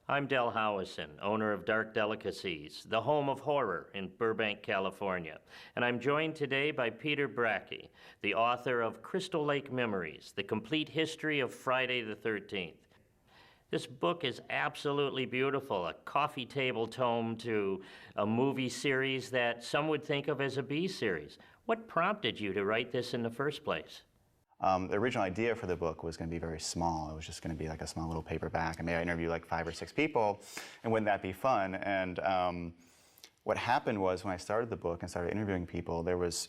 I'm Del Howison, owner of Dark Delicacies, the home of horror in Burbank, California. And I'm joined today by Peter Bracke, the author of Crystal Lake Memories, the complete history of Friday the 13th. This book is absolutely beautiful, a coffee table tome to a movie series that some would think of as a B series. What prompted you to write this in the first place? The original idea for the book was going to be very small. It was just going to be like a small little paperback, and maybe I interview like 5 or 6 people, and wouldn't that be fun? And what happened was when I started the book and started interviewing people, there was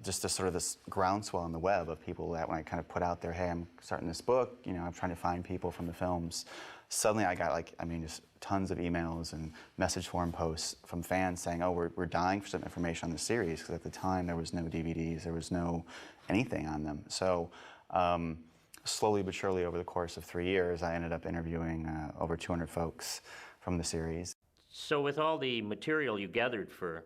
just this groundswell on the web of people that when I kind of put out there, hey, I'm starting this book, you know, I'm trying to find people from the films. Suddenly I got just tons of emails and message forum posts from fans saying, oh, we're dying for some information on the series, because at the time there was no DVDs, there was no anything on them. So slowly but surely over the course of 3 years, I ended up interviewing over 200 folks from the series. So with all the material you gathered for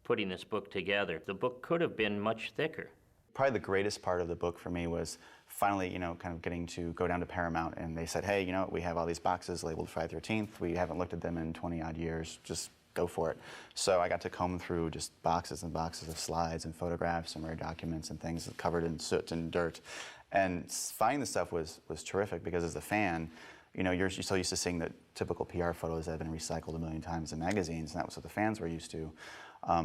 putting this book together, the book could have been much thicker. Probably the greatest part of the book for me was finally, kind of getting to go down to Paramount, and they said, hey, we have all these boxes labeled Friday the 13th. We haven't looked at them in 20-odd years. Just go for it. So I got to comb through just boxes and boxes of slides and photographs and rare documents and things covered in soot and dirt. And finding the stuff was terrific, because as a fan, you're so used to seeing the typical PR photos that have been recycled a million times in magazines, and that was what the fans were used to.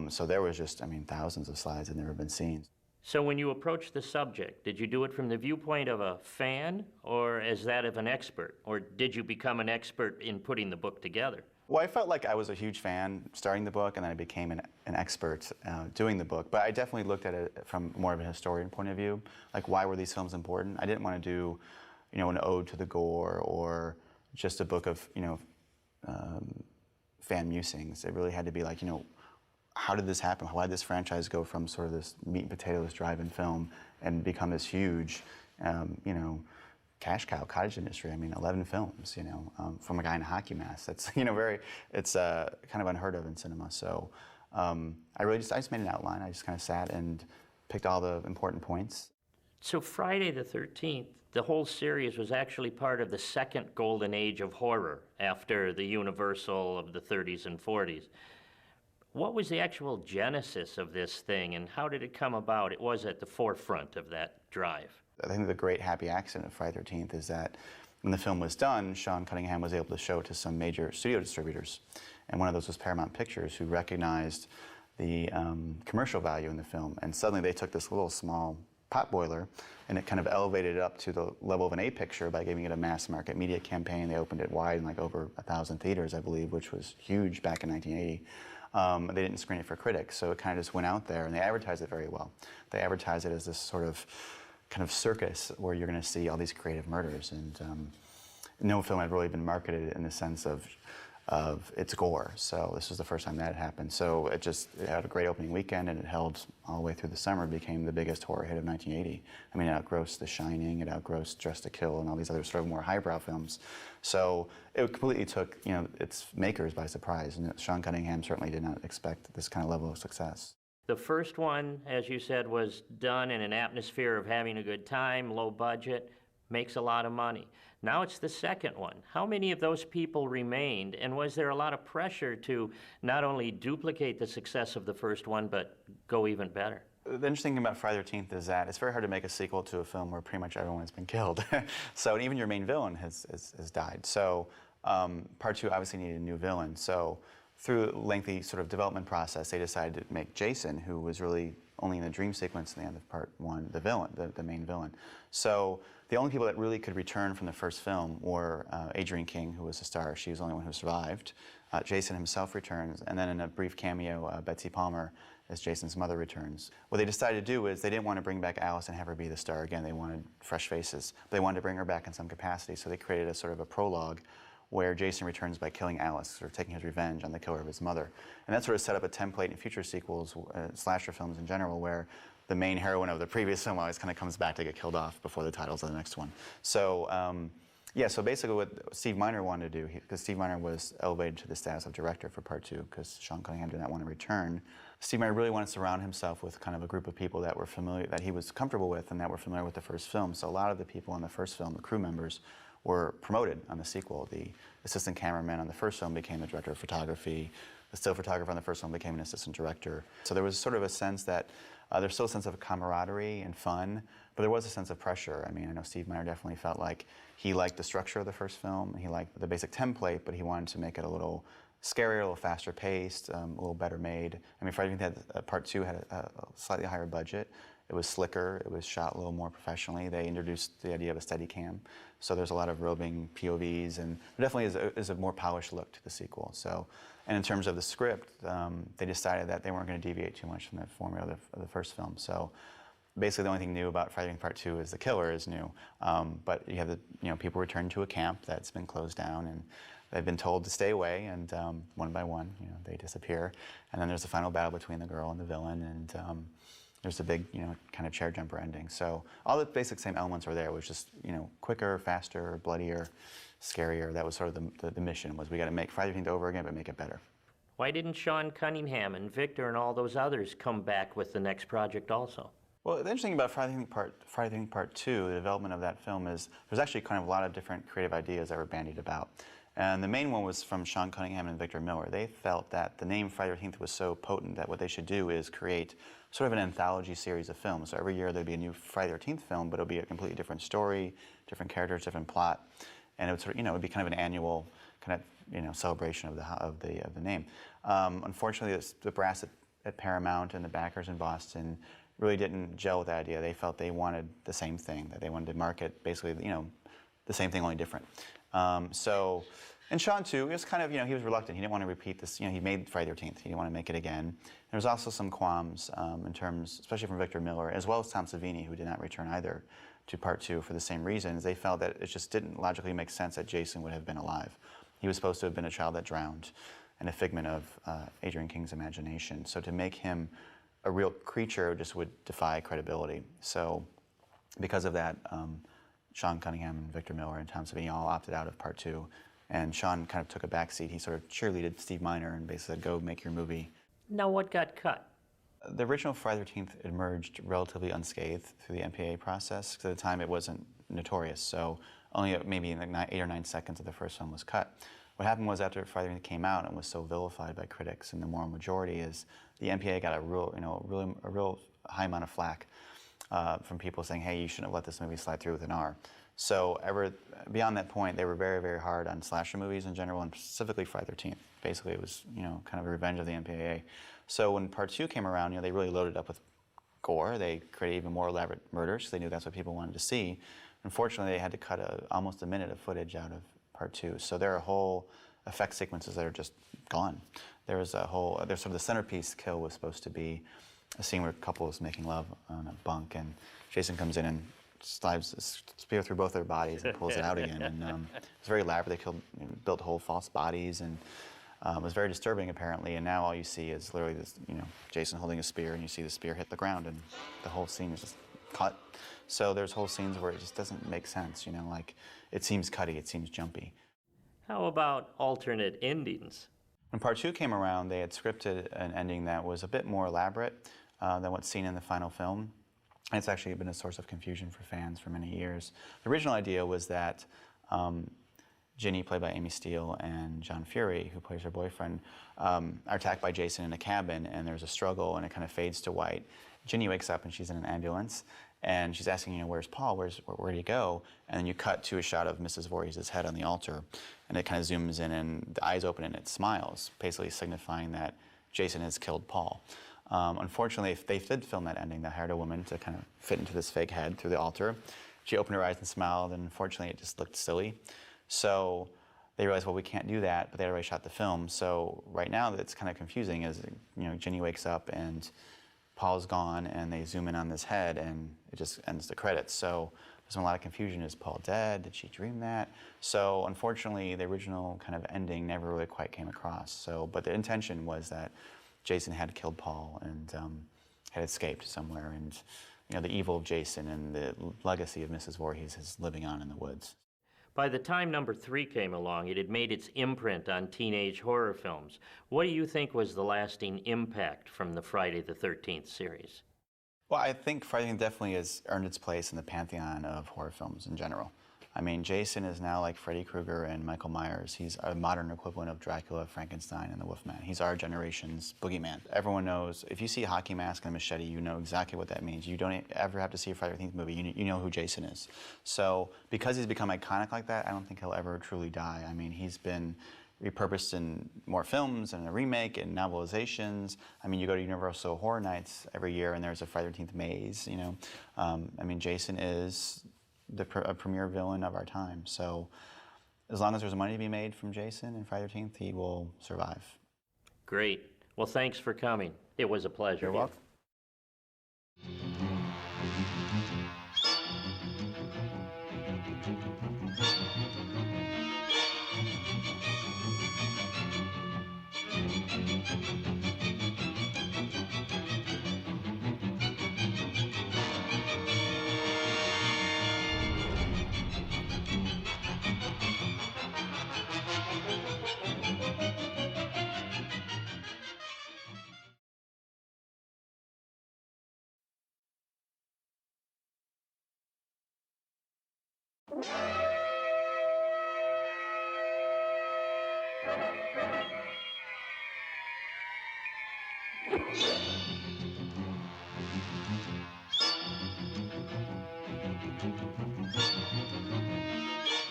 So there was just, thousands of slides that had never been seen. So when you approached the subject, did you do it from the viewpoint of a fan or as that of an expert? Or did you become an expert in putting the book together? Well, I felt like I was a huge fan starting the book, and then I became an expert doing the book. But I definitely looked at it from more of a historian point of view. Like, why were these films important? I didn't want to do, an ode to the gore or just a book of, fan musings. It really had to be like, how did this happen? Why did this franchise go from sort of this meat and potatoes drive-in film and become this huge, cash cow cottage industry? 11 films, from a guy in a hockey mask. That's, it's kind of unheard of in cinema. So I just made an outline. I just kind of sat and picked all the important points. So Friday the 13th, the whole series was actually part of the second golden age of horror after the Universal of the 30s and 40s. What was the actual genesis of this thing, and how did it come about? It was at the forefront of that drive. I think the great happy accident of Friday the 13th is that when the film was done, Sean Cunningham was able to show it to some major studio distributors. And one of those was Paramount Pictures, who recognized the commercial value in the film. And suddenly they took this little small pot boiler, and it kind of elevated it up to the level of an A picture by giving it a mass market media campaign. They opened it wide in like over 1,000 theaters, I believe, which was huge back in 1980. They didn't screen it for critics, so it kind of just went out there, and they advertised it very well. They advertised it as this sort of kind of circus where you're going to see all these creative murders, and no film had really been marketed in the sense of its gore. So this was the first time that happened. So it had a great opening weekend, and it held all the way through the summer. It became the biggest horror hit of 1980. It outgrossed The Shining, it outgrossed Dressed to Kill, and all these other sort of more highbrow films. So it completely took its makers by surprise, and Sean Cunningham certainly did not expect this kind of level of success. The first one, as you said, was done in an atmosphere of having a good time, low budget, makes a lot of money. Now it's the second one. How many of those people remained, and was there a lot of pressure to not only duplicate the success of the first one, but go even better? The interesting thing about Friday the 13th is that it's very hard to make a sequel to a film where pretty much everyone has been killed. So even your main villain has died. So part 2 obviously needed a new villain. So through a lengthy sort of development process, they decided to make Jason, who was really only in the dream sequence in the end of part one, the villain, the main villain. So the only people that really could return from the first film were Adrienne King, who was the star. She was the only one who survived. Jason himself returns, and then in a brief cameo, Betsy Palmer as Jason's mother returns. What they decided to do is they didn't want to bring back Alice and have her be the star again. They wanted fresh faces. But they wanted to bring her back in some capacity, so they created a sort of a prologue where Jason returns by killing Alice, sort of taking his revenge on the killer of his mother. And that sort of set up a template in future sequels, slasher films in general, where the main heroine of the previous film always kind of comes back to get killed off before the titles of the next one. So, yeah, so basically what Steve Miner wanted to do, because Steve Miner was elevated to the status of director for part two, because Sean Cunningham did not want to return, Steve Miner really wanted to surround himself with kind of a group of people that were familiar, that he was comfortable with and that were familiar with the first film. So a lot of the people in the first film, the crew members, were promoted on the sequel. The assistant cameraman on the first film became the director of photography. The still photographer on the first film became an assistant director. So there was sort of a sense that there's still a sense of camaraderie and fun, but there was a sense of pressure. I mean, I know Steve Miner definitely felt like he liked the structure of the first film, he liked the basic template, but he wanted to make it a little scarier, a little faster paced, a little better made. I mean, Friday the 13th had, part two had a slightly higher budget. It was slicker, it was shot a little more professionally. They introduced the idea of a Steadicam. So there's a lot of roving POVs, and there definitely is a more polished look to the sequel. So, and in terms of the script, they decided that they weren't going to deviate too much from the formula of the first film. So basically the only thing new about Friday Part 2 is the killer is new. But you have people return to a camp that's been closed down, and they've been told to stay away, and one by one, they disappear. And then there's the final battle between the girl and the villain, and there's a big, kind of chair jumper ending. So all the basic same elements were there. It was just, quicker, faster, bloodier, scarier. That was sort of the mission, was we got to make Friday the 13th over again, but make it better. Why didn't Sean Cunningham and Victor and all those others come back with the next project also? Well, the interesting thing about Friday the 13th Part 2, the development of that film, is there's actually kind of a lot of different creative ideas that were bandied about. And the main one was from Sean Cunningham and Victor Miller. They felt that the name Friday the 13th was so potent that what they should do is create sort of an anthology series of films. So every year there'd be a new Friday the 13th film, but it'll be a completely different story, different characters, different plot, and it would sort of, it would be kind of an annual kind of, celebration of the name. Unfortunately, the brass at Paramount and the backers in Boston really didn't gel with that idea. They felt they wanted the same thing, that they wanted to market basically, the same thing, only different. And Sean too, he was kind of, he was reluctant. He didn't want to repeat this. He made Friday the 13th. He didn't want to make it again. There was also some qualms in terms, especially from Victor Miller, as well as Tom Savini, who did not return either to Part 2 for the same reasons. They felt that it just didn't logically make sense that Jason would have been alive. He was supposed to have been a child that drowned and a figment of Adrienne King's imagination. So to make him a real creature just would defy credibility. So because of that, Sean Cunningham and Victor Miller and Tom Savini all opted out of Part 2. And Sean kind of took a back seat. He sort of cheerleaded Steve Miner and basically said, go make your movie. Now what got cut? The original Friday the 13th emerged relatively unscathed through the MPAA process, because at the time it wasn't notorious. So only maybe 8 or 9 seconds of the first film was cut. What happened was after Friday the 13th came out and was so vilified by critics and the moral majority, is the MPAA got a real high amount of flack from people saying, hey, you shouldn't have let this movie slide through with an R. So beyond that point, they were very, very hard on slasher movies in general, and specifically Friday the 13th. Basically, it was kind of a revenge of the MPAA. So when Part 2 came around, they really loaded up with gore. They created even more elaborate murders, because they knew that's what people wanted to see. Unfortunately, they had to cut almost a minute of footage out of Part 2. So there are whole effect sequences that are just gone. There's sort of the centerpiece kill was supposed to be a scene where a couple is making love on a bunk, and Jason comes in and slides a spear through both their bodies and pulls it out again. And it's very elaborate. They built whole false bodies, and it was very disturbing apparently. And now all you see is literally this, Jason holding a spear, and you see the spear hit the ground, and the whole scene is just cut. So there's whole scenes where it just doesn't make sense. Like it seems cutty, it seems jumpy. How about alternate endings? When Part 2 came around, they had scripted an ending that was a bit more elaborate than what's seen in the final film. And it's actually been a source of confusion for fans for many years. The original idea was that Ginny, played by Amy Steele, and John Fury, who plays her boyfriend, are attacked by Jason in a cabin, and there's a struggle, and it kind of fades to white. Ginny wakes up, and she's in an ambulance, And she's asking, where's Paul? Where'd he go? And then you cut to a shot of Mrs. Voorhees' head on the altar, and it kind of zooms in, and the eyes open, and it smiles, basically signifying that Jason has killed Paul. Unfortunately, if they did film that ending, they hired a woman to kind of fit into this fake head through the altar. She opened her eyes and smiled, and unfortunately, it just looked silly. So they realized, well, we can't do that, but they already shot the film. So right now, it's kind of confusing as, Ginny wakes up and Paul's gone, and they zoom in on this head, and it just ends the credits. So there's been a lot of confusion. Is Paul dead? Did she dream that? So unfortunately, the original kind of ending never really quite came across. So, but the intention was that Jason had killed Paul and had escaped somewhere, and the evil of Jason and the legacy of Mrs. Voorhees is living on in the woods. By the time number 3 came along, it had made its imprint on teenage horror films. What do you think was the lasting impact from the Friday the 13th series? Well, I think Friday the 13th definitely has earned its place in the pantheon of horror films in general. I mean, Jason is now like Freddy Krueger and Michael Myers. He's a modern equivalent of Dracula, Frankenstein, and the Wolfman. He's our generation's boogeyman. Everyone knows, if you see a hockey mask and a machete, you know exactly what that means. You don't ever have to see a Friday the 13th movie. You know who Jason is. So because he's become iconic like that, I don't think he'll ever truly die. I mean, he's been repurposed in more films and a remake and novelizations. I mean, you go to Universal Horror Nights every year and there's a Friday the 13th maze, I mean, Jason is a premier villain of our time. So as long as there's money to be made from Jason and Friday the 13th, he will survive. Great. Well, thanks for coming. It was a pleasure. You're welcome.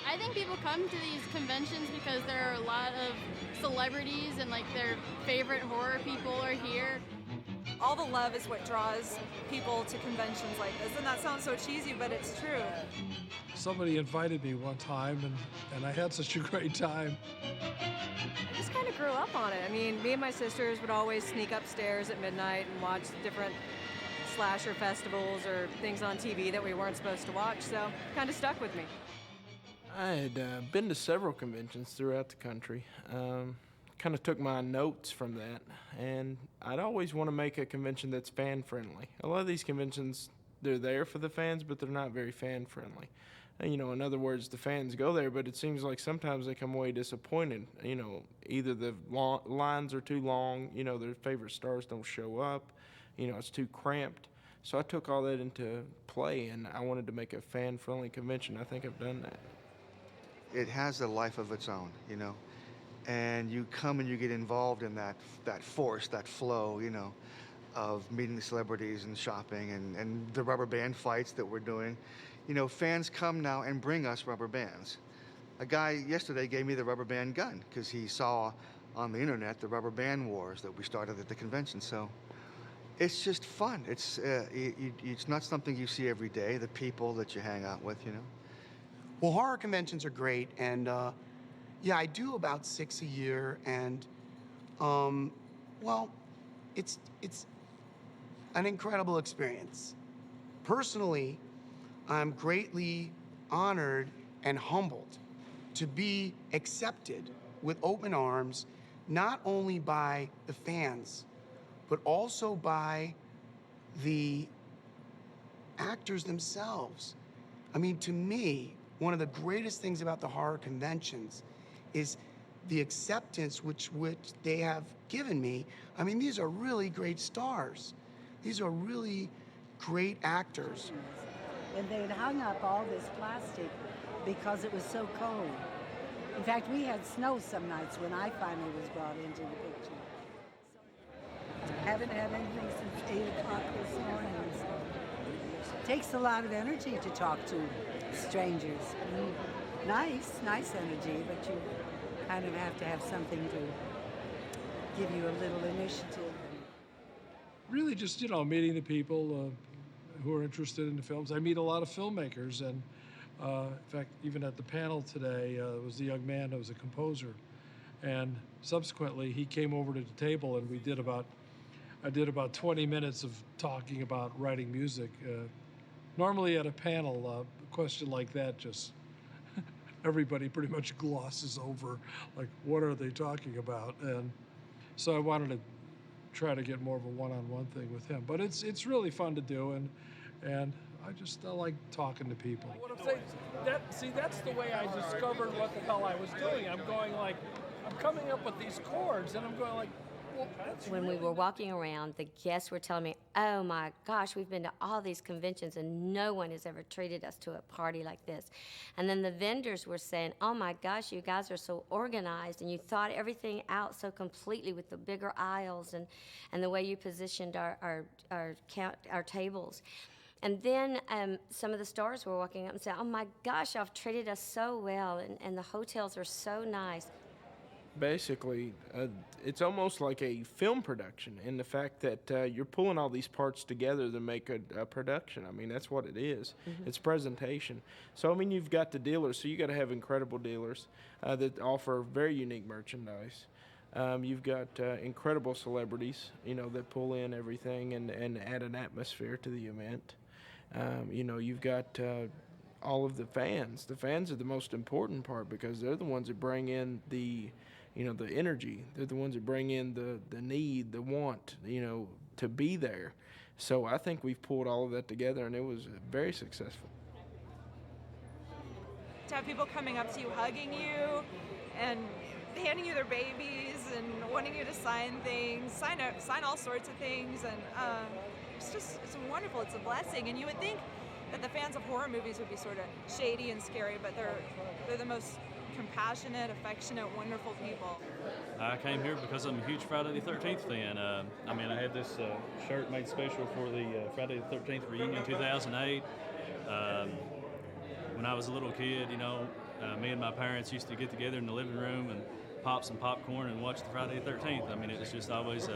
I think people come to these conventions because there are a lot of celebrities and like their favorite horror people are here. All the love is what draws people to conventions like this, and that sounds so cheesy, but it's true. Somebody invited me one time, and I had such a great time. I just kind of grew up on it. I mean, me and my sisters would always sneak upstairs at midnight and watch different slasher festivals or things on TV that we weren't supposed to watch, so it kind of stuck with me. I had been to several conventions throughout the country. Kind of took my notes from that, and I'd always want to make a convention that's fan-friendly. A lot of these conventions, they're there for the fans, but they're not very fan-friendly. In other words, the fans go there, but it seems like sometimes they come away disappointed. Either the lines are too long, their favorite stars don't show up, it's too cramped. So I took all that into play, and I wanted to make a fan-friendly convention. I think I've done that. It has a life of its own, and you come and you get involved in that force, that flow, of meeting the celebrities and shopping and the rubber band fights that we're doing. Fans come now and bring us rubber bands. A guy yesterday gave me the rubber band gun because he saw on the internet the rubber band wars that we started at the convention. So it's just fun. It's not something you see every day, the people that you hang out with, Well, horror conventions are great, and I do about 6 a year, and it's an incredible experience. Personally, I'm greatly honored and humbled to be accepted with open arms, not only by the fans, but also by the actors themselves. I mean, to me, one of the greatest things about the horror conventions is the acceptance which they have given me. I mean, these are really great stars. These are really great actors. And they had hung up all this plastic because it was so cold. In fact, we had snow some nights when I finally was brought into the picture. Haven't had anything since 8 o'clock this morning. So Takes a lot of energy to talk to strangers. Nice energy, but you kind of have to have something to give you a little initiative. Really just, meeting the people who are interested in the films. I meet a lot of filmmakers, and in fact, even at the panel today, was the young man who was a composer. And subsequently, he came over to the table, and I did about 20 minutes of talking about writing music. Normally at a panel, a question like that just everybody pretty much glosses over, like, what are they talking about? And so I wanted to try to get more of a one-on-one thing with him. But it's really fun to do, and I like talking to people. What I'm saying, that's the way I discovered what the hell I was doing. I'm coming up with these chords, and I'm going like, well, that's when we were walking around, the guests were telling me, oh my gosh, we've been to all these conventions and no one has ever treated us to a party like this. And then the vendors were saying, oh my gosh, you guys are so organized and you thought everything out so completely with the bigger aisles and the way you positioned our tables. And then some of the stars were walking up and saying, oh my gosh, y'all have treated us so well and the hotels are so nice. Basically, it's almost like a film production in the fact that you're pulling all these parts together to make a production. I mean, that's what it is. Mm-hmm. It's presentation. So, I mean, you've got the dealers, so you got to have incredible dealers that offer very unique merchandise. You've got incredible celebrities, that pull in everything and add an atmosphere to the event. You've got all of the fans. The fans are the most important part because they're the ones that bring in the energy. They're the ones that bring in the need, the want, to be there. So I think we've pulled all of that together, and it was very successful. To have people coming up to you, hugging you, and handing you their babies, and wanting you to sign things, sign all sorts of things, and it's wonderful. It's a blessing, and you would think that the fans of horror movies would be sort of shady and scary, but they're the most compassionate, affectionate, wonderful people. I came here because I'm a huge Friday the 13th fan. I had this shirt made special for the Friday the 13th reunion 2008. When I was a little kid, me and my parents used to get together in the living room and pop some popcorn and watch the Friday the 13th. I mean, it was just always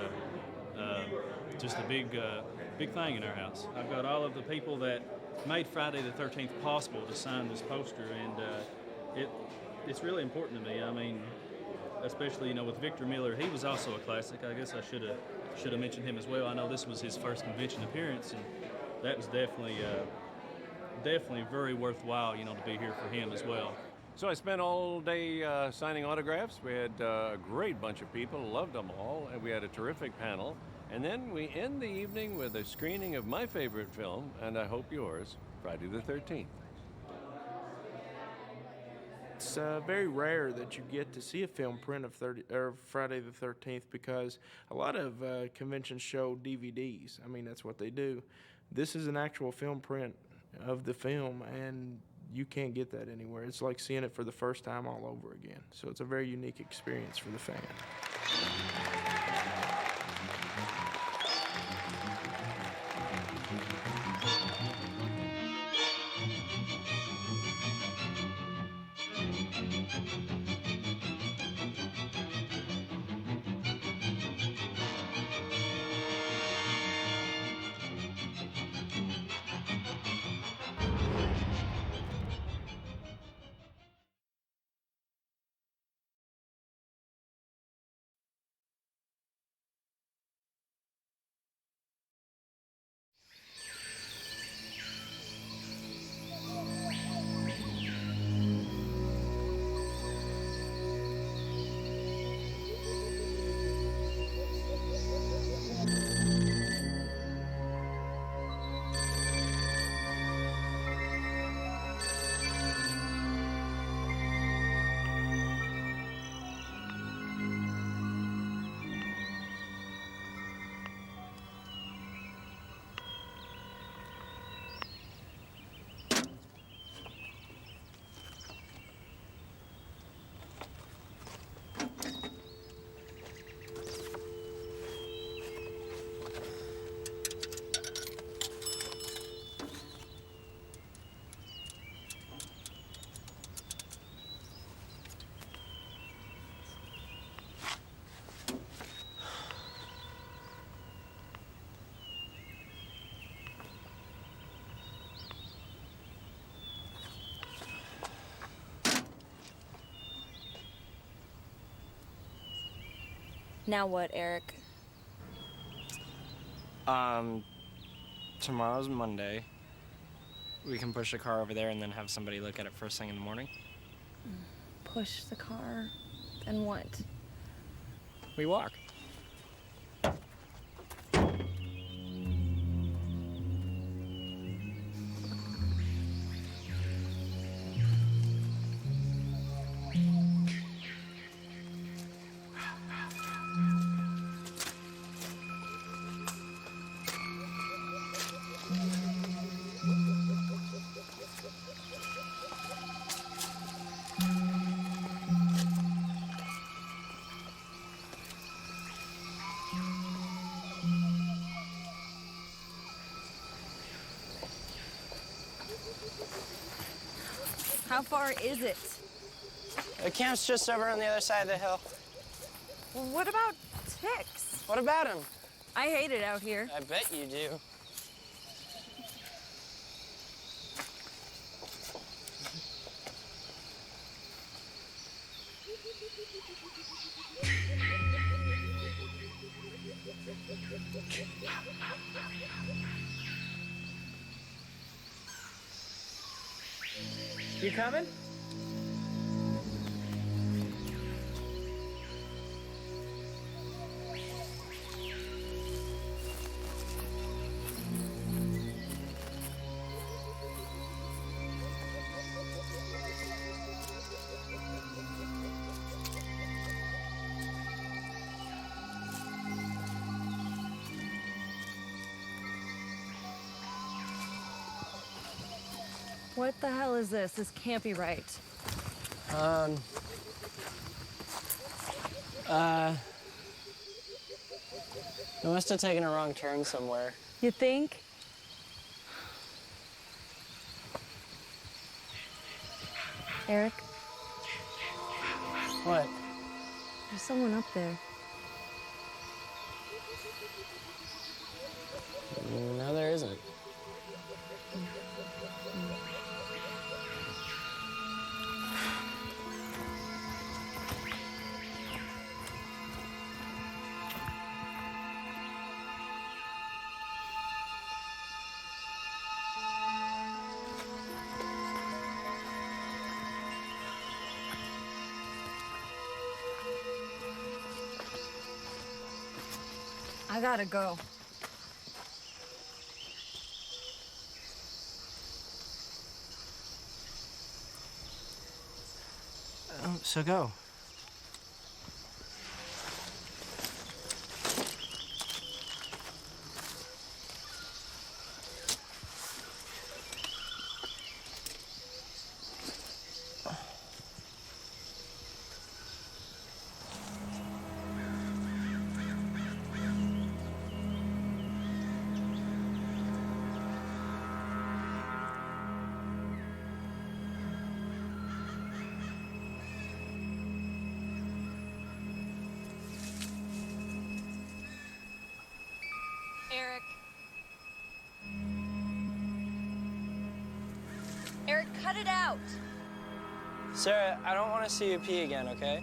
just a big thing in our house. I've got all of the people that made Friday the 13th possible to sign this poster, and it's really important to me. I mean, especially with Victor Miller, he was also a classic. I guess I should have mentioned him as well. I know this was his first convention appearance, and that was definitely very worthwhile, to be here for him as well. So I spent all day signing autographs. We had a great bunch of people, loved them all, and we had a terrific panel. And then we end the evening with a screening of my favorite film, and I hope yours, Friday the 13th. It's very rare that you get to see a film print of Friday the 13th because a lot of conventions show DVDs. I mean, that's what they do. This is an actual film print of the film, and you can't get that anywhere. It's like seeing it for the first time all over again. So it's a very unique experience for the fan. Now what, Eric? Tomorrow's Monday. We can push the car over there and then have somebody look at it first thing in the morning. Push the car. Then what? We walk. How far is it? The camp's just over on the other side of the hill. Well, what about ticks? What about him? I hate it out here. I bet you do. You coming? What the hell is this? This can't be right. We must have taken a wrong turn somewhere. You think? Eric, What? there's someone up there. No, there isn't. I gotta go. So go. Eric. Eric, cut it out. Sarah, I don't want to see you pee again, okay?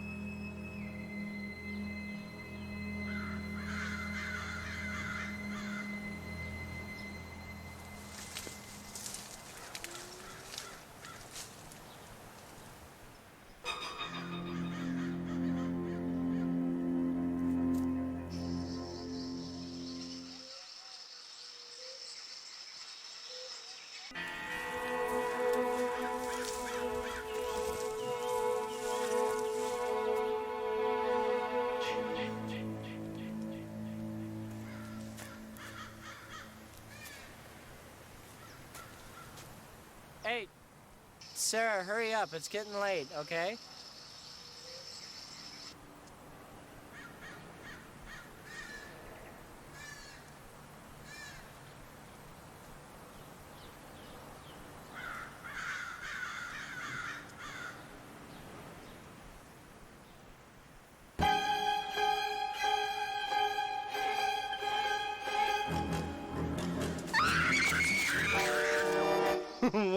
Hey, Sarah, hurry up. It's getting late, okay?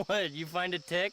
What, you find a tick?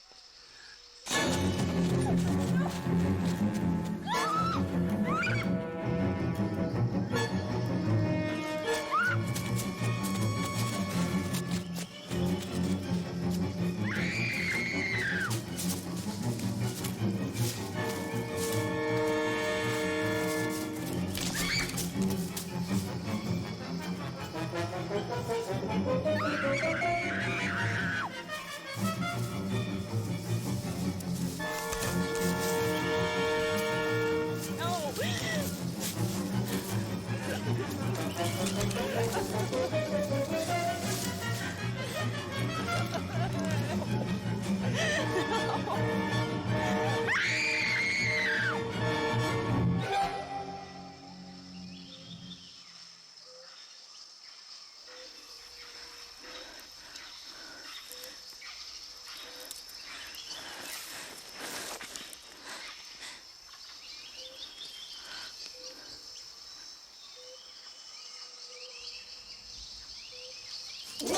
Well,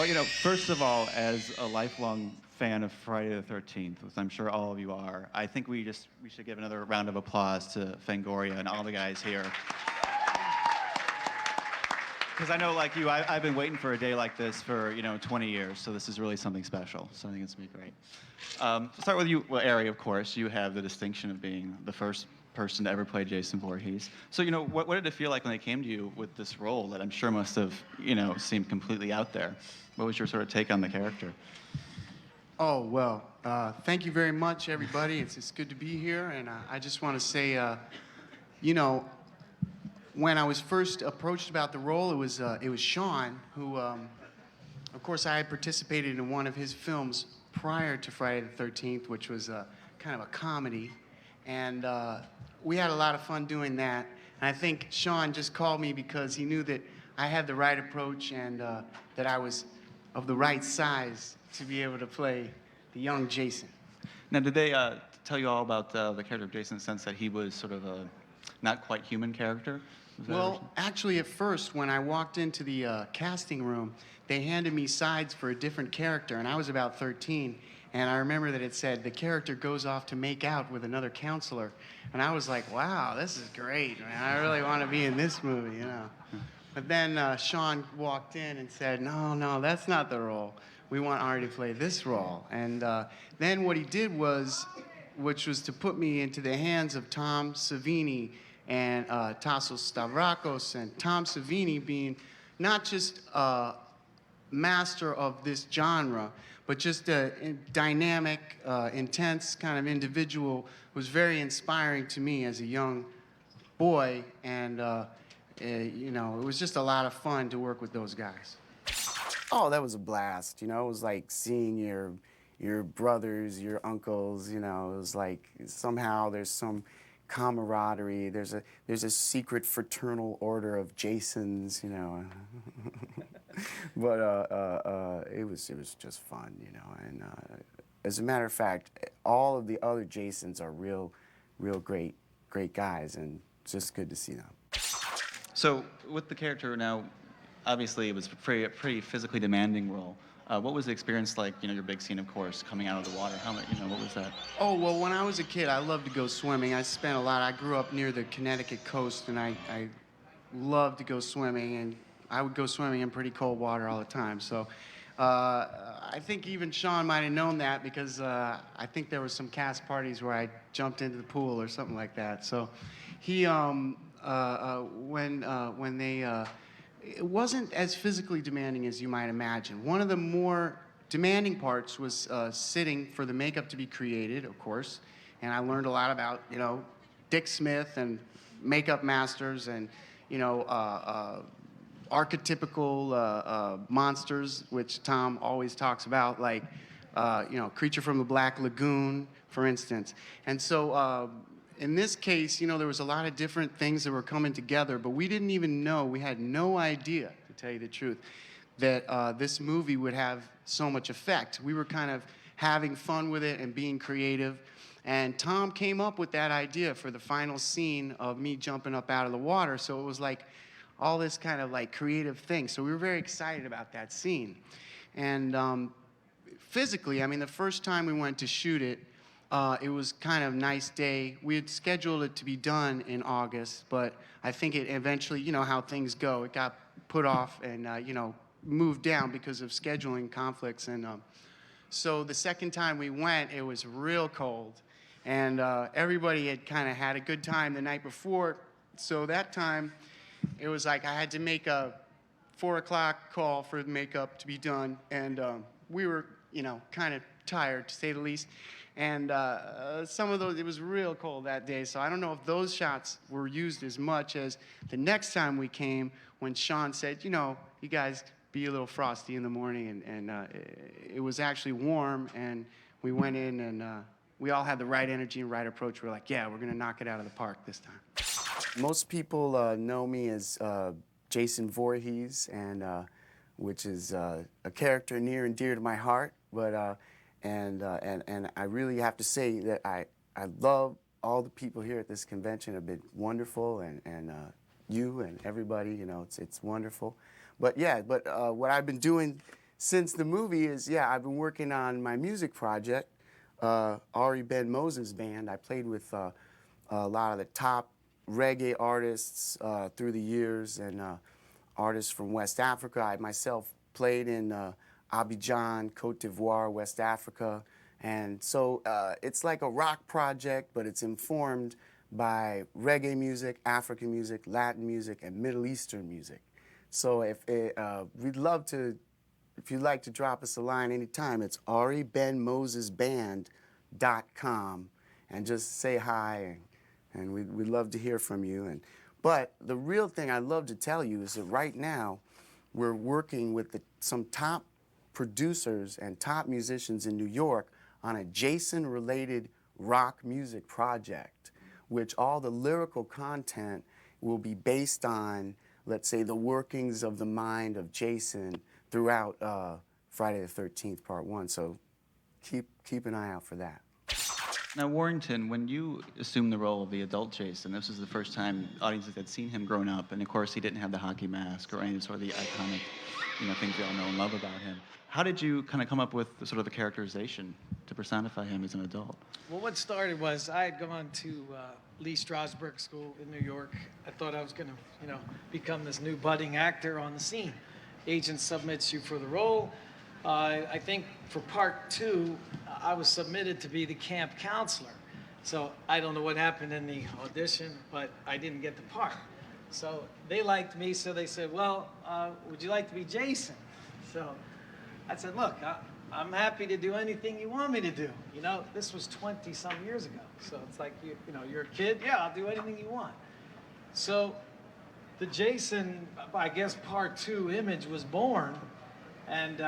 you know, first of all, as a lifelong fan of Friday the 13th, which I'm sure all of you are, I think we should give another round of applause to Fangoria and all the guys here. Because I know, like you, I've been waiting for a day like this for, 20 years, so this is really something special. So I think it's going to be great. I'll start with you, well, Ari, of course. You have the distinction of being the first person to ever play Jason Voorhees. So, what did it feel like when they came to you with this role that I'm sure must have, seemed completely out there? What was your sort of take on the character? Oh, well, thank you very much, everybody. It's good to be here, and I just want to say, when I was first approached about the role, it was Sean who, of course, I had participated in one of his films prior to Friday the 13th, which was kind of a comedy, and we had a lot of fun doing that. And I think Sean just called me because he knew that I had the right approach and that I was of the right size to be able to play the young Jason. Now, did they tell you all about the character of Jason in the sense that he was sort of a not quite human character? Well, actually, at first, when I walked into the casting room, they handed me sides for a different character, and I was about 13. And I remember that it said, the character goes off to make out with another counselor. And I was like, wow, this is great, man. I really want to be in this movie, But then Sean walked in and said, no, that's not the role. We want Ari to play this role. And then what he did was, which was to put me into the hands of Tom Savini and Tassos Stavrakos, and Tom Savini being not just a master of this genre, but just a dynamic, intense kind of individual who was very inspiring to me as a young boy, and it was just a lot of fun to work with those guys. Oh, that was a blast. It was like seeing your brothers, your uncles. It was like somehow there's some camaraderie. There's a secret fraternal order of Jasons. But it was just fun. And as a matter of fact, all of the other Jasons are real great guys, and it's just good to see them. So with the character now, obviously it was a pretty physically demanding role. What was the experience like? Your big scene, of course, coming out of the water. What was that? Oh, well, when I was a kid, I loved to go swimming. I grew up near the Connecticut coast, and I loved to go swimming, and I would go swimming in pretty cold water all the time. So I think even Sean might have known that because I think there were some cast parties where I jumped into the pool or something like that. So he, when they it wasn't as physically demanding as you might imagine. One of the more demanding parts was sitting for the makeup to be created, of course, and I learned a lot about, Dick Smith and makeup masters and, archetypical monsters, which Tom always talks about, like, Creature from the Black Lagoon, for instance. And so in this case, there was a lot of different things that were coming together, but we didn't even know, we had no idea, to tell you the truth, that this movie would have so much effect. We were kind of having fun with it and being creative. And Tom came up with that idea for the final scene of me jumping up out of the water. So it was like all this kind of like creative thing. So we were very excited about that scene. And physically, I mean, the first time we went to shoot it, it was kind of a nice day. We had scheduled it to be done in August, but I think it eventually, how things go, it got put off and, moved down because of scheduling conflicts. And so the second time we went, it was real cold. And everybody had kind of had a good time the night before. So that time, it was like I had to make a 4 o'clock call for the makeup to be done. And we were, kind of tired, to say the least. And some of those, it was real cold that day. So I don't know if those shots were used as much as the next time we came when Sean said, you guys be a little frosty in the morning. And it was actually warm. And we went in and we all had the right energy and right approach. We're like, yeah, we're going to knock it out of the park this time. Most people know me as Jason Voorhees, and which is a character near and dear to my heart. But and I really have to say that I love all the people here at this convention. Have been wonderful, and you and everybody, it's wonderful. But yeah, what I've been doing since the movie is, I've been working on my music project, Ari Ben Moses Band. I played with a lot of the top reggae artists through the years, and artists from West Africa. I myself played in Abidjan, Cote d'Ivoire, West Africa. And so it's like a rock project, but it's informed by reggae music, African music, Latin music, and Middle Eastern music. So we'd love to, if you'd like to drop us a line anytime, it's aribenmosesband.com, and just say hi, and we'd love to hear from you. But the real thing I'd love to tell you is that right now we're working with some top producers and top musicians in New York on a Jason-related rock music project, which all the lyrical content will be based on, let's say, the workings of the mind of Jason throughout Friday the 13th, Part 1. So keep an eye out for that. Now, Warrington, when you assumed the role of the adult Jason, this was the first time audiences had seen him growing up, and of course he didn't have the hockey mask or any sort of the iconic, things we all know and love about him. How did you kind of come up with the characterization to personify him as an adult? Well, what started was I had gone to Lee Strasberg School in New York. I thought I was going to, become this new budding actor on the scene. Agent submits you for the role. I think for part 2, I was submitted to be the camp counselor. So I don't know what happened in the audition, but I didn't get the part. So they liked me, so they said, well, would you like to be Jason? So I said, look, I'm happy to do anything you want me to do. This was 20-some years ago. So it's like, you're a kid? Yeah, I'll do anything you want. So the Jason, I guess, part 2 image was born. And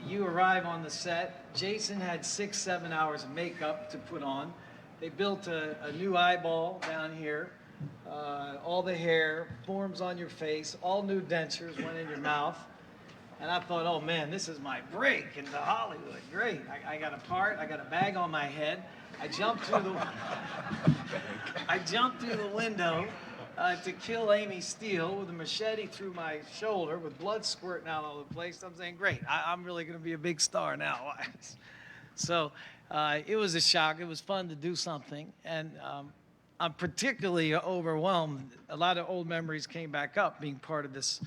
you arrive on the set. Jason had 6-7 hours of makeup to put on. They built a new eyeball down here. All the hair forms on your face. All new dentures went in your mouth. And I thought, oh man, this is my break into Hollywood. Great. I got a part. I got a bag on my head. I jumped through the window to kill Amy Steele with a machete through my shoulder with blood squirting out all over the place. I'm saying, great, I'm really going to be a big star now. So it was a shock. It was fun to do something. And I'm particularly overwhelmed. A lot of old memories came back up being part of this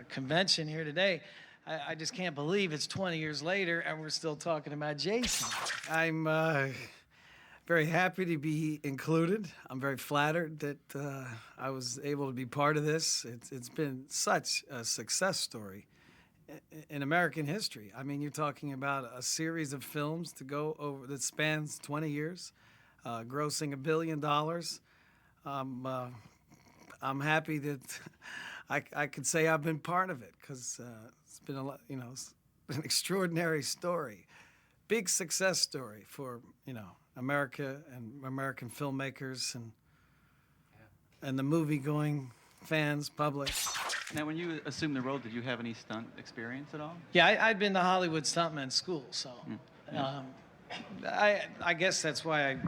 convention here today. I just can't believe it's 20 years later and we're still talking about Jason. I'm Very happy to be included. I'm very flattered that I was able to be part of this. It's been such a success story in American history. I mean, you're talking about a series of films to go over that spans 20 years, grossing $1 billion. I'm happy that I could say I've been part of it because it's been a lot, it's an extraordinary story, big success story for America and American filmmakers and the movie-going fans, public. Now, when you assumed the role, did you have any stunt experience at all? Yeah, I'd been to Hollywood stuntman school, so I guess that's why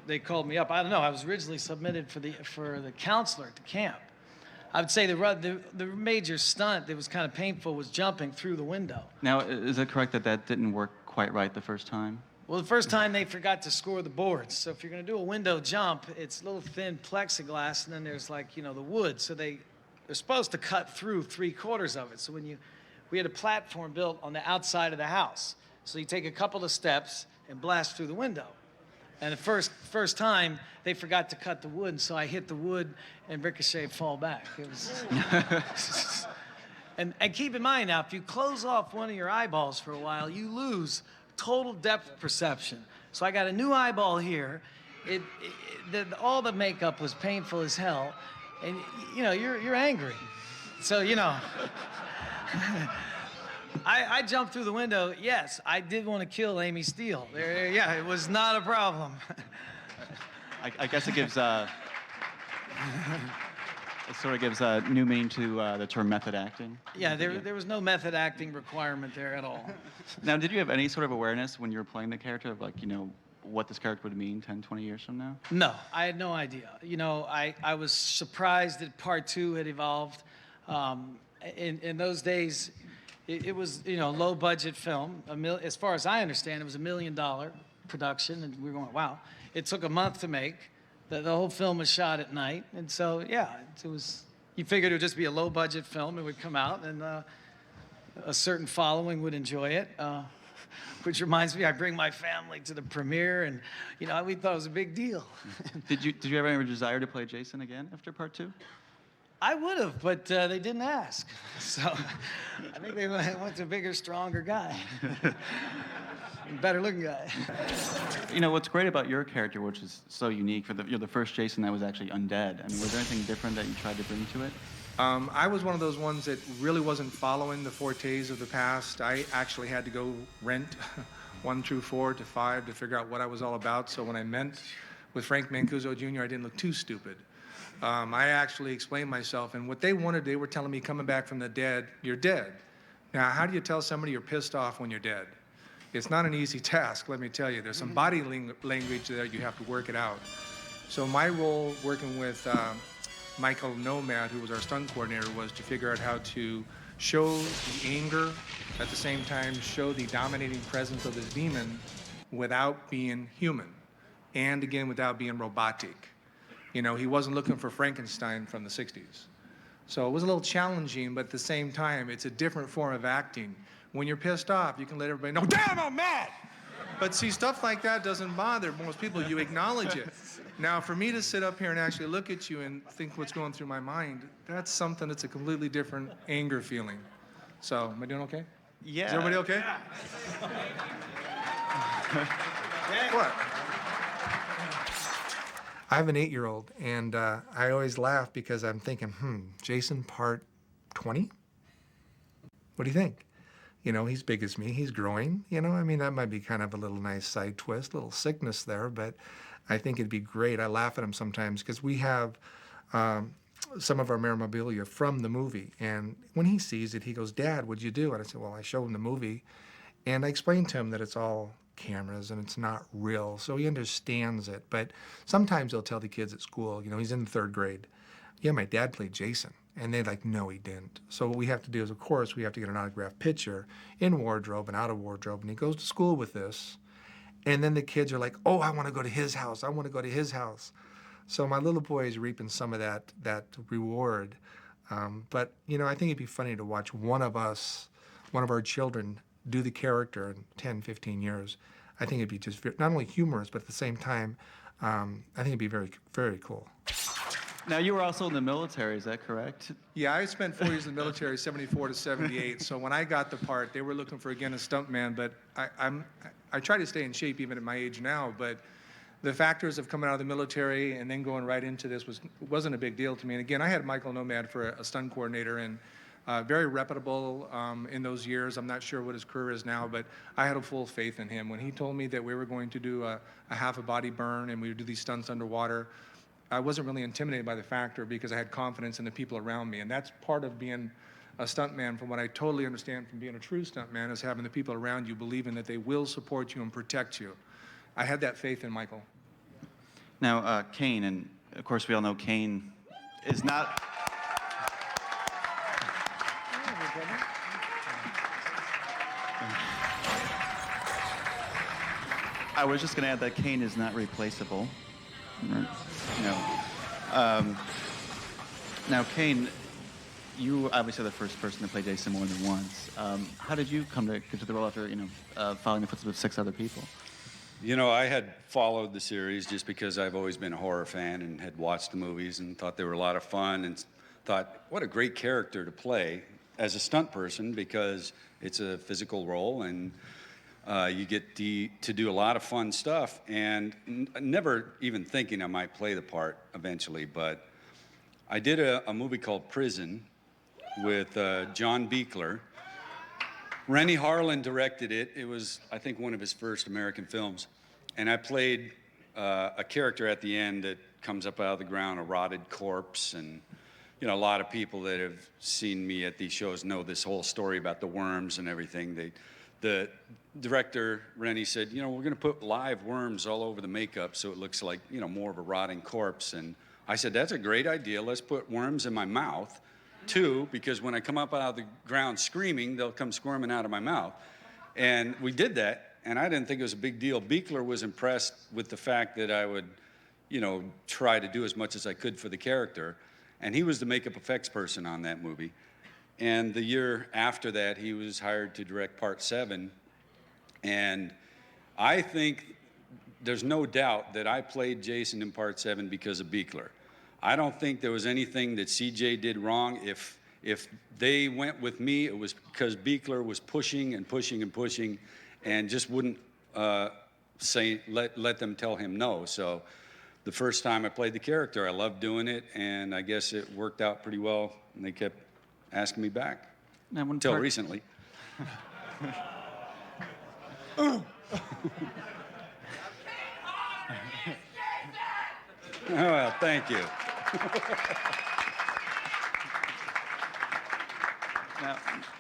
they called me up. I don't know. I was originally submitted for the counselor at the camp. I would say the major stunt that was kind of painful was jumping through the window. Now, is it correct that didn't work quite right the first time? Well, the first time they forgot to score the boards. So if you're going to do a window jump, it's a little thin plexiglass, and then there's the wood. So they're supposed to cut through 3/4 of it. So we had a platform built on the outside of the house. So you take a couple of steps and blast through the window. And the first time, they forgot to cut the wood, and so I hit the wood and ricochet fall back. It was... and keep in mind now, if you close off one of your eyeballs for a while, you lose total depth perception. So I got a new eyeball here. All the makeup was painful as hell, and you're angry. So I jumped through the window. Yes, I did want to kill Amy Steele. Yeah, it was not a problem. I guess it gives it sort of gives a new meaning to the term method acting. Yeah, there was no method acting requirement there at all. Now, did you have any sort of awareness when you were playing the character of what this character would mean 10, 20 years from now? No, I had no idea. I was surprised that part 2 had evolved. In those days, it was low budget film. As far as I understand, it was $1 million production, and we were going, wow. It took a month to make. The whole film was shot at night, and so yeah, it was. You figured it would just be a low budget film. It would come out, and a certain following would enjoy it. Which reminds me, I bring my family to the premiere, and we thought it was a big deal. Did you ever have a desire to play Jason again after part 2? I would have, but they didn't ask. So I think they went to a bigger, stronger guy. Better looking guy. What's great about your character, which is so unique, you're the first Jason that was actually undead. I mean, was there anything different that you tried to bring to it? I was one of those ones that really wasn't following the fortes of the past. I actually had to go rent 1 through 4 to 5 to figure out what I was all about. So when I met with Frank Mancuso Jr., I didn't look too stupid. I actually explained myself, and what they wanted, they were telling me, coming back from the dead, you're dead. Now, how do you tell somebody you're pissed off when you're dead? It's not an easy task, let me tell you. There's some body language there, you have to work it out. So my role working with Michael Nomad, who was our stunt coordinator, was to figure out how to show the anger, at the same time show the dominating presence of this demon without being human, and again, without being robotic. He wasn't looking for Frankenstein from the 60s. So it was a little challenging, but at the same time, it's a different form of acting. When you're pissed off, you can let everybody know, damn, I'm mad! But see, stuff like that doesn't bother most people. You acknowledge it. Now, for me to sit up here and actually look at you and think what's going through my mind, that's something that's a completely different anger feeling. So, am I doing okay? Yeah. Is everybody okay? What? I have an 8-year-old, and I always laugh because I'm thinking, Jason part 20? What do you think? He's big as me, he's growing, I mean, that might be kind of a little nice side twist, a little sickness there, but I think it'd be great. I laugh at him sometimes because we have some of our memorabilia from the movie, and when he sees it, he goes, Dad, what'd you do? And I said, well, I showed him the movie, and I explained to him that it's all cameras and it's not real, so he understands it. But sometimes he'll tell the kids at school, he's in the 3rd grade, yeah, my dad played Jason. And they're like, no, he didn't. So what we have to do is, of course, we have to get an autographed picture in wardrobe and out of wardrobe. And he goes to school with this. And then the kids are like, oh, I want to go to his house. I want to go to his house. So my little boy is reaping some of that reward. But, I think it'd be funny to watch one of our children do the character in 10, 15 years. I think it'd be just not only humorous, but at the same time, I think it'd be very, very cool. Now, you were also in the military, is that correct? Yeah, I spent 4 years in the military, 74 to 78. So when I got the part, they were looking for, again, a stuntman. But I try to stay in shape even at my age now. But the factors of coming out of the military and then going right into this wasn't a big deal to me. And again, I had Michael Nomad for a stunt coordinator, and very reputable in those years. I'm not sure what his career is now, but I had a full faith in him. When he told me that we were going to do a half a body burn and we would do these stunts underwater, I wasn't really intimidated by the factor because I had confidence in the people around me. And that's part of being a stuntman, from what I totally understand from being a true stuntman, is having the people around you believing that they will support you and protect you. I had that faith in Michael. Now, Kane, and of course we all know Kane is not... I was just going to add that Kane is not replaceable. No. Now, Kane, you obviously are the first person to play Jason more than once. How did you come to get to the role after, following the footsteps of 6 other people? You know, I had followed the series just because I've always been a horror fan and had watched the movies and thought they were a lot of fun, and thought, what a great character to play as a stunt person, because it's a physical role and you get to do a lot of fun stuff, and never even thinking I might play the part eventually. But I did a movie called Prison with John Buechler. Rennie Harlan directed it. It was, I think, one of his first American films. And I played a character at the end that comes up out of the ground, a rotted corpse. And, a lot of people that have seen me at these shows know this whole story about the worms and everything. The director, Rennie, said, we're going to put live worms all over the makeup so it looks like, more of a rotting corpse. And I said, that's a great idea. Let's put worms in my mouth. 2, because when I come up out of the ground screaming, they'll come squirming out of my mouth. And we did that, and I didn't think it was a big deal. Buechler was impressed with the fact that I would, try to do as much as I could for the character. And he was the makeup effects person on that movie. And the year after that, he was hired to direct Part 7. And I think there's no doubt that I played Jason in Part 7 because of Buechler. I don't think there was anything that CJ did wrong. If they went with me, it was because Buechler was pushing and pushing and pushing, and just wouldn't let them tell him no. So the first time I played the character, I loved doing it, and I guess it worked out pretty well, and they kept asking me back until recently. Oh, well, thank you.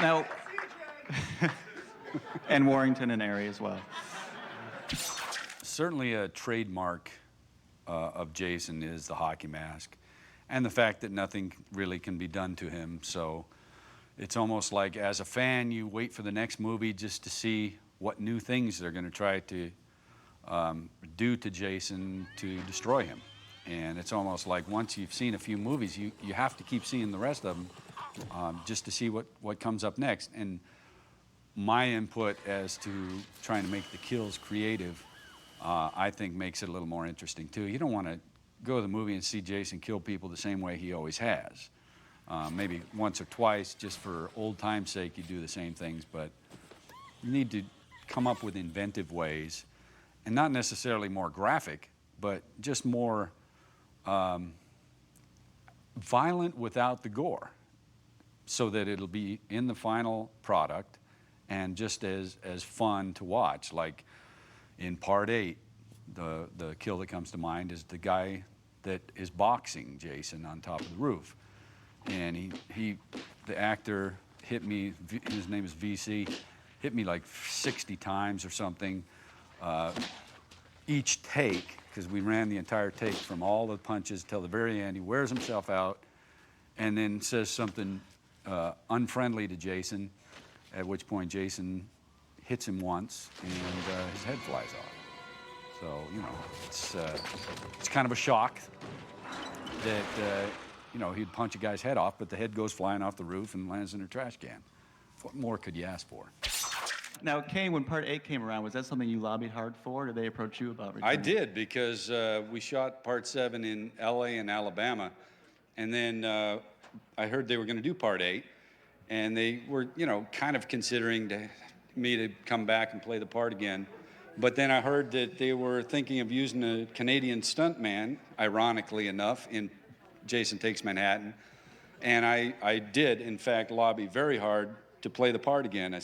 Now and Warrington and area as well. Certainly a trademark of Jason is the hockey mask, and the fact that nothing really can be done to him. So it's almost like, as a fan, you wait for the next movie just to see what new things they're going to try to do to Jason to destroy him. And it's almost like, once you've seen a few movies, you have to keep seeing the rest of them just to see what comes up next. And my input as to trying to make the kills creative, I think makes it a little more interesting too. You don't want to go to the movie and see Jason kill people the same way he always has. Maybe once or twice, just for old time's sake, you do the same things, but you need to come up with inventive ways, and not necessarily more graphic, but just more violent without the gore, so that it'll be in the final product and just as fun to watch. Like in Part 8, the kill that comes to mind is the guy that is boxing Jason on top of the roof. And the actor hit me, his name is VC, hit me like 60 times or something. Each take, because we ran the entire take from all the punches till the very end, he wears himself out and then says something unfriendly to Jason, at which point Jason hits him once and his head flies off. So, it's kind of a shock that, he'd punch a guy's head off, but the head goes flying off the roof and lands in a trash can. What more could you ask for? Now, Kane, when Part 8 came around, was that something you lobbied hard for? Did they approach you about I returning? did, because we shot Part 7 in LA and Alabama, and then I heard they were going to do Part 8, and they were, kind of considering me to come back and play the part again. But then I heard that they were thinking of using a Canadian stuntman, ironically enough, in Jason Takes Manhattan. And I did, in fact, lobby very hard to play the part again.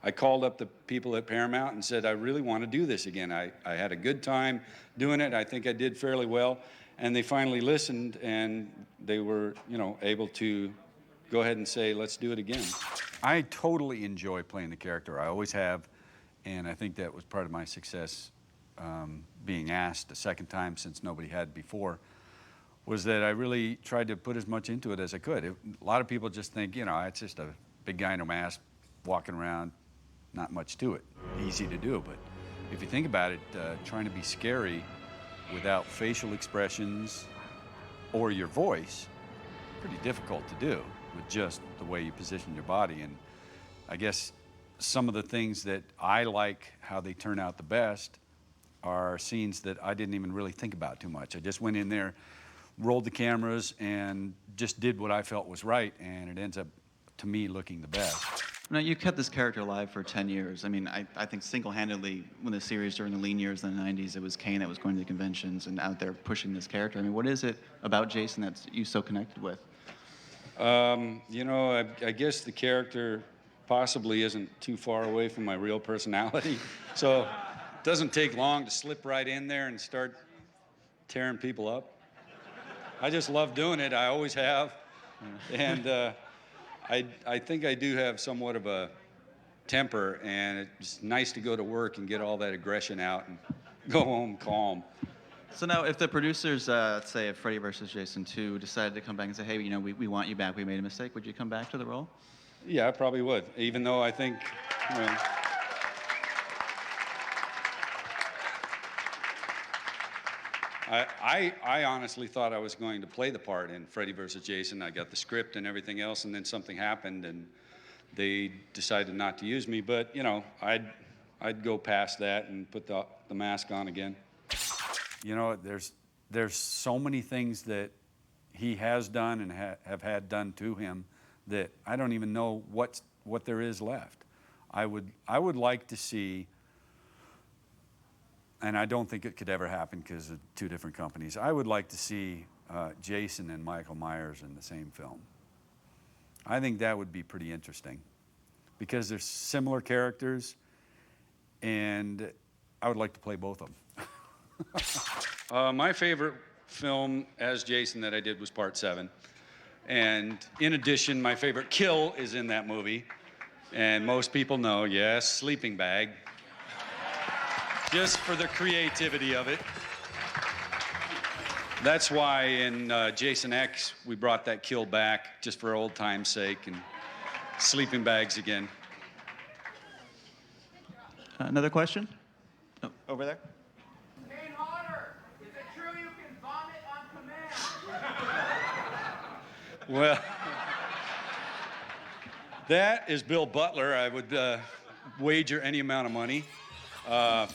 I called up the people at Paramount and said, I really want to do this again. I had a good time doing it. I think I did fairly well. And they finally listened, and they were, able to go ahead and say, let's do it again. I totally enjoy playing the character. I always have. And I think that was part of my success, being asked a second time, since nobody had before, was that I really tried to put as much into it as I could. A lot of people just think, it's just a big guy in a mask walking around, not much to it. Easy to do, but if you think about it, trying to be scary without facial expressions or your voice, pretty difficult to do with just the way you position your body. And I guess some of the things that I like how they turn out the best are scenes that I didn't even really think about too much. I just went in there, rolled the cameras, and just did what I felt was right, and it ends up, to me, looking the best. Now, you kept this character alive for 10 years. I mean, I think single-handedly, when the series during the lean years in the 90s, it was Kane that was going to the conventions and out there pushing this character. I mean, what is it about Jason that you so connected with? I guess the character possibly isn't too far away from my real personality. So it doesn't take long to slip right in there and start tearing people up. I just love doing it. I always have. And I think I do have somewhat of a temper, and it's nice to go to work and get all that aggression out and go home calm. So now, if the producers, say, of Freddy vs. Jason 2 decided to come back and say, hey, we want you back, we made a mistake, would you come back to the role? Yeah, I probably would, even though I think, I honestly thought I was going to play the part in Freddy vs. Jason. I got the script and everything else, and then something happened, and they decided not to use me. But, I'd go past that and put the mask on again. There's so many things that he has done and have had done to him that I don't even know what there is left. I would like to see, and I don't think it could ever happen because of two different companies, I would like to see Jason and Michael Myers in the same film. I think that would be pretty interesting because they're similar characters, and I would like to play both of them. My favorite film as Jason that I did was Part 7. And in addition, my favorite kill is in that movie. And most people know, yes, sleeping bag. Just for the creativity of it. That's why in Jason X, we brought that kill back just for old time's sake, and sleeping bags again. Another question? Oh, over there. Well, that is Bill Butler. I would wager any amount of money. I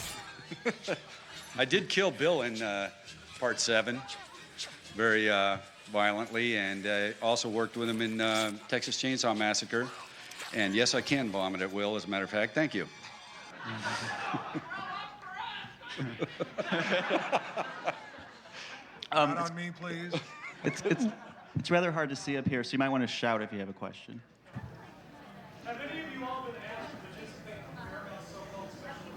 did kill Bill in Part 7 very violently, and I also worked with him in Texas Chainsaw Massacre. And yes, I can vomit at will, as a matter of fact. Thank you. Not on me, please. It's rather hard to see up here, so you might want to shout if you have a question. Have any of you all been asked to participate in Paramount's so-called special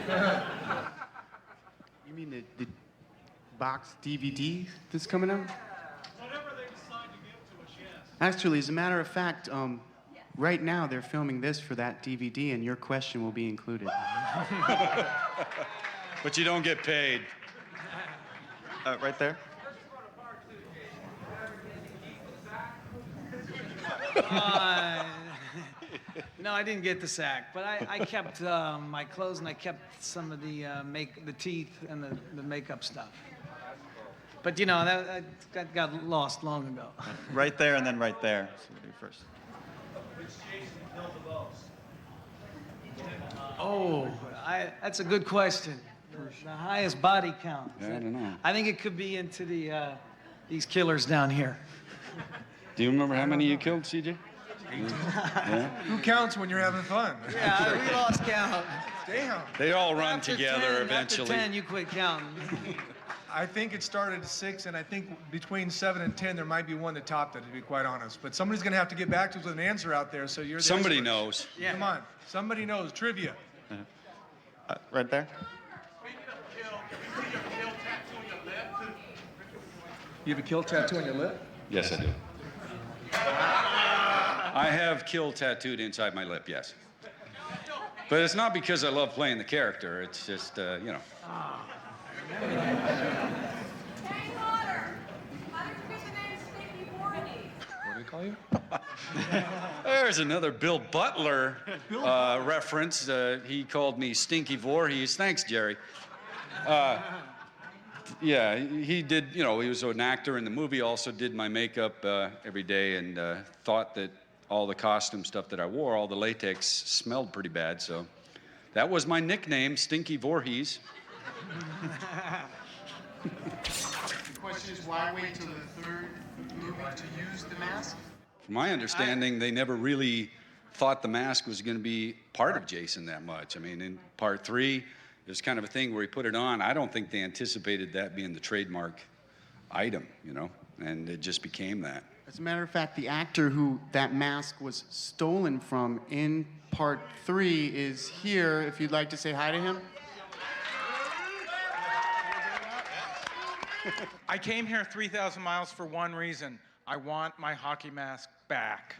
editions? You mean the box DVD that's coming out? Whatever they decide to give to us, yes. Actually, as a matter of fact, right now they're filming this for that DVD, and your question will be included. But you don't get paid. Right there. No, I didn't get the sack, but I kept my clothes and I kept some of the the teeth and the makeup stuff. But that got lost long ago. Right there and then right there. So we'll do first. Which Jason killed the most? Oh, that's a good question. The highest body count. Yeah, I don't know. I think it could be into these killers down here. Do you remember how many you killed, CJ? Yeah. Who counts when you're having fun? Yeah, we lost count. Damn. They all run After together 10, eventually. After 10, you quit counting. I think it started at 6, and I think between 7 and 10, there might be one that topped it, to be quite honest. But somebody's going to have to get back to us with an answer out there, so you're the Somebody expert. knows. Yeah. Come on. Somebody knows. Trivia. Right there. You have a kill tattoo on your lip? Yes, I do. I have kill tattooed inside my lip, yes. But it's not because I love playing the character. It's just, you know. What do we call you? There's another Bill Butler reference. He called me Stinky Voorhees. Thanks, Jerry. Yeah, he did, you know, he was an actor in the movie, also did my makeup every day, and thought that all the costume stuff that I wore, all the latex, smelled pretty bad, so that was my nickname, Stinky Voorhees. The question is, why wait till the third movie to use the mask? From my understanding, they never really thought the mask was going to be part of Jason that much. I mean, in part 3, it was kind of a thing where he put it on. I don't think they anticipated that being the trademark item, you know, and it just became that. As a matter of fact, the actor who that mask was stolen from in part 3 is here, if you'd like to say hi to him. I came here 3,000 miles for one reason. I want my hockey mask back.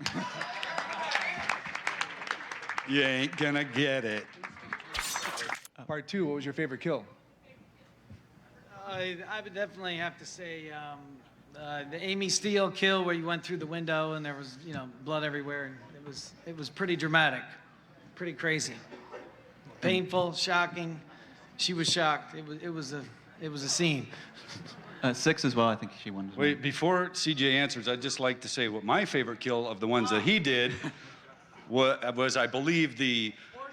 You ain't gonna get it. Part 2, what was your favorite kill? I would definitely have to say the Amy Steele kill, where you went through the window and there was, you know, blood everywhere, and it was pretty dramatic, pretty crazy, painful, shocking. She was shocked. It was a scene. 6 as well, I think she wanted to. Wait, before CJ answers, I'd just like to say what my favorite kill of the ones that he did was, I believe,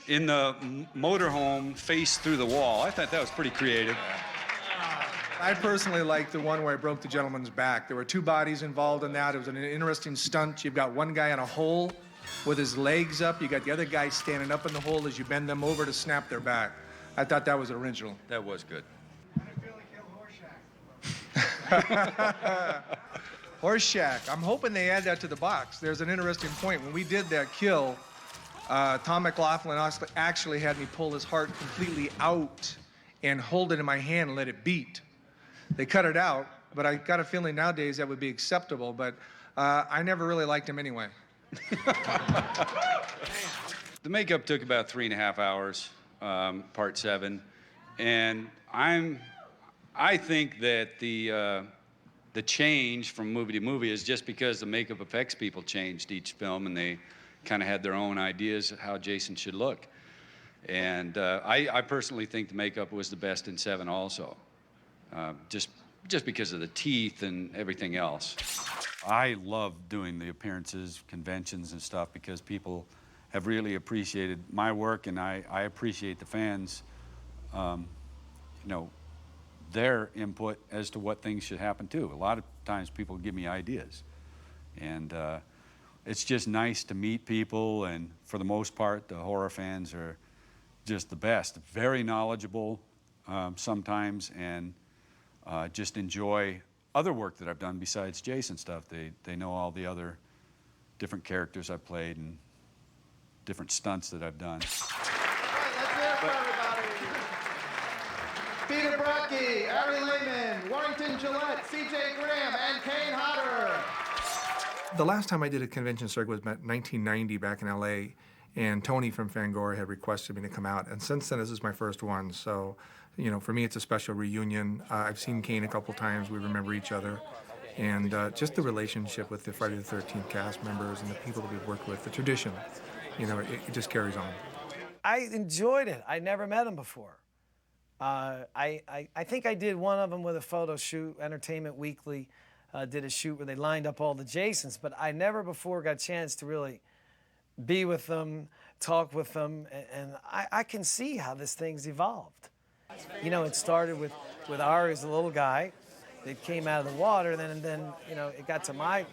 in the motorhome face through the wall. I thought that was pretty creative. I personally like the one where I broke the gentleman's back. There were 2 bodies involved in that. It was an interesting stunt. You've got one guy in a hole with his legs up. You got the other guy standing up in the hole as you bend them over to snap their back. I thought that was original. That was good. Horse Shack. I'm hoping they add that to the box. There's an interesting point. When we did that kill, Tom McLaughlin actually had me pull his heart completely out and hold it in my hand and let it beat. They cut it out, but I got a feeling nowadays that would be acceptable, but I never really liked him anyway. The makeup took about 3.5 hours, part 7, and I think that the change from movie to movie is just because the makeup effects people changed each film, and they kind of had their own ideas of how Jason should look. And I personally think the makeup was the best in 7 also, just because of the teeth and everything else. I love doing the appearances, conventions and stuff, because people have really appreciated my work, and I appreciate the fans, you know, their input as to what things should happen too. A lot of times people give me ideas, and it's just nice to meet people, and for the most part, the horror fans are just the best. Very knowledgeable sometimes, and just enjoy other work that I've done besides Jason stuff. They know all the other different characters I've played and different stunts that I've done. Peter Brocky, Ari Lehman, Warrington Gillette, C.J. Graham, and Kane Hodder. The last time I did a convention circuit was 1990 back in L.A., and Tony from Fangoria had requested me to come out, and since then this is my first one, so, you know, for me it's a special reunion. I've seen Kane a couple times, we remember each other, and just the relationship with the Friday the 13th cast members and the people that we've worked with, the tradition, you know, it just carries on. I enjoyed it. I never met him before. I think I did one of them with a photo shoot. Entertainment Weekly did a shoot where they lined up all the Jasons, but I never before got a chance to really be with them, talk with them, and I can see how this thing's evolved. You know, it started with Ari as a little guy that came out of the water, and then you know, it got to my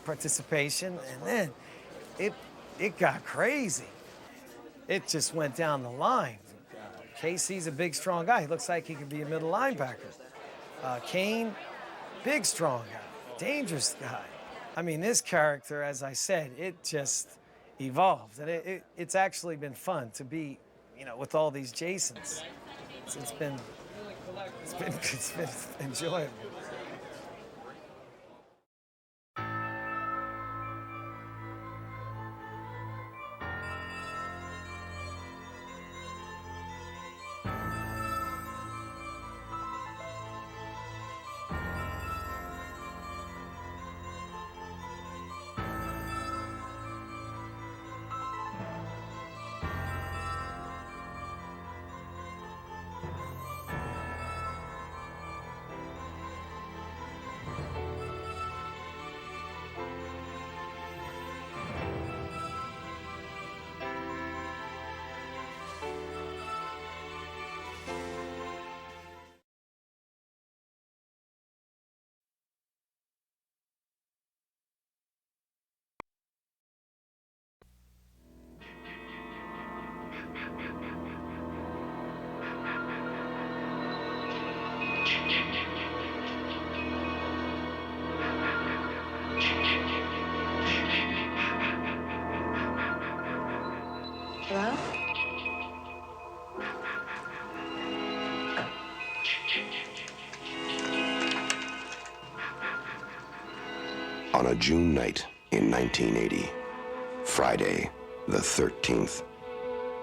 participation, and then it got crazy. It just went down the line. Casey's a big, strong guy. He looks like he could be a middle linebacker. Kane, big, strong guy, dangerous guy. I mean, this character, as I said, it just evolved, and it's actually been fun to be, you know, with all these Jasons. It's been enjoyable. Hello? On a June night in 1980, Friday the 13th,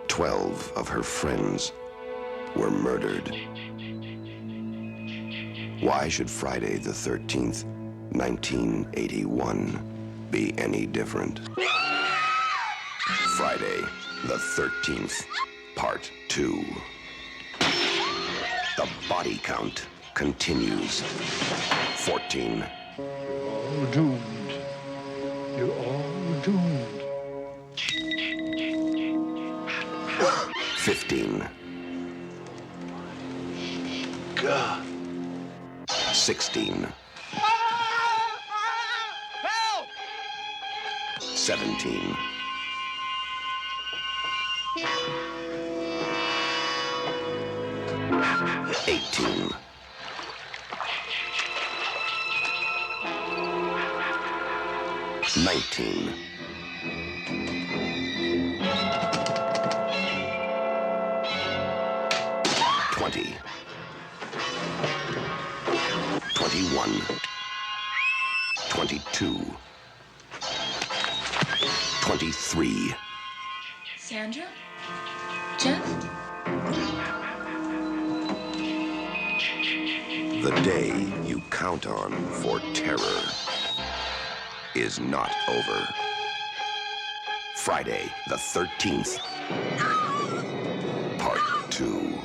12 of her friends were murdered. Why should Friday the 13th, 1981 be any different? Friday the 13th, Part 2. The body count continues. 14. All doomed. You're all doomed. 15. 16. 17. 18. 19. 20. 21. 22. 23. Sandra? Jeff? The day you count on for terror is not over. Friday the 13th, Part 2.